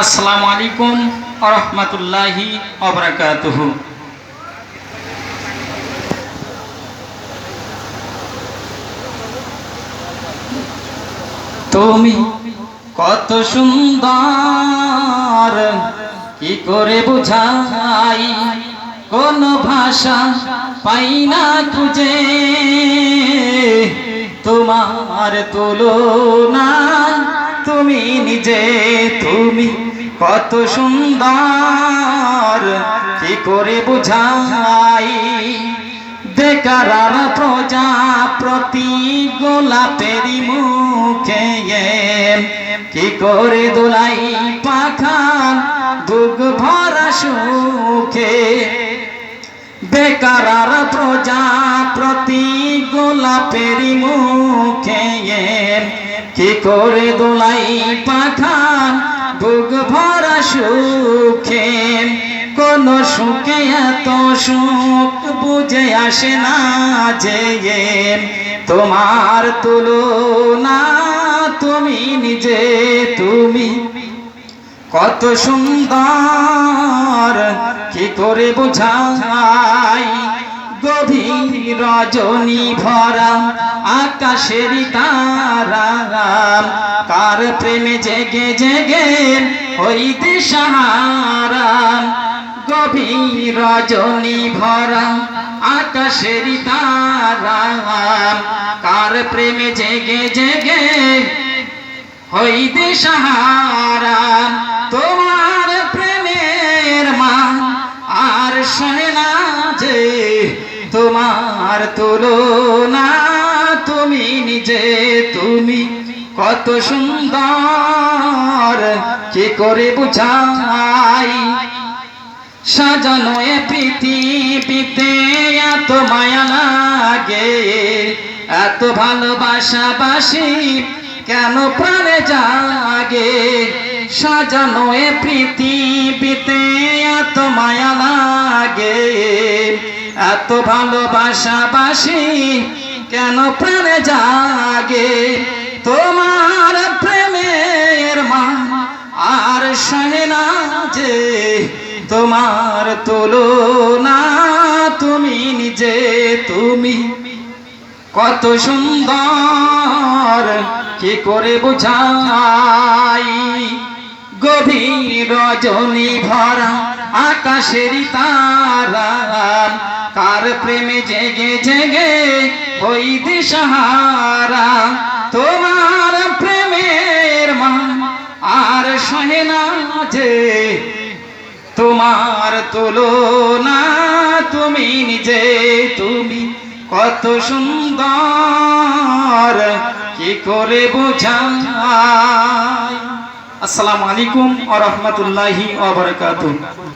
আসসালামু আলাইকুম ওয়া রাহমাতুল্লাহি ওয়া বারাকাতুহু। তুমি কত সুন্দর, কি করে বুঝাই, কোন ভাষা পাই না খুঁজে, তোমার তুলনা তুমি নিজে। তুমি কত সুন্দর, কি করে বুঝাই, বেকার প্রজাপতি গোলাপেরি মুখে কি করে দোলাই পাখান বুক ভরা সুখে। বেকার প্রজাপতি গোলাপেরি মুখে কি করে দোলাই পাখান বুক ভরা সুখে। কোন সুখে এত সুখ বুঝে আসে না যে, তোমার তুলনা তুমি নিজে। তুমি কত সুন্দর, কি করে বোঝাই, গভীর রজনী ভরা আকাশের তারা, কার প্রেমে জেগে জেগে ওই দিশাহারা। গভীর রজনী ভরা আকাশের তারা, কার প্রেমে জেগে জেগে ওই দিশাহারা। তোমার প্রেমের মান আর সহে না যে, তোমার তুলনা তুমি নিজে। তুমি কত সুন্দর, কি করে বুঝাই, সাজানো এ পৃথিবীতে এত মায়া লাগে, এত ভালোবাসা বাসি কেন প্রাণে জাগে। সাজানো এ পৃথিবীতে এত মায়া লাগে, এত ভালোবাসা বাসি কেন প্রাণে জাগে। তোমার প্রেমের মান আর সহে না যে, তোমার তুলনা তুমি নিজে। তুমি কত সুন্দর, কি করে বুঝাই, গভীর রজনী ভরা আকাশের তারা, কার প্রেমে জেগে জেগে ওই দিশাহারা। তোমার প্রেমের মান আর সহে না যে, তোমার তুলনা তুমি নিজে। তুমি কত সুন্দর, কি করে বোঝাই। আসসালামু আলাইকুম ওয়া রাহমাতুল্লাহি ওয়া বারাকাতুহু।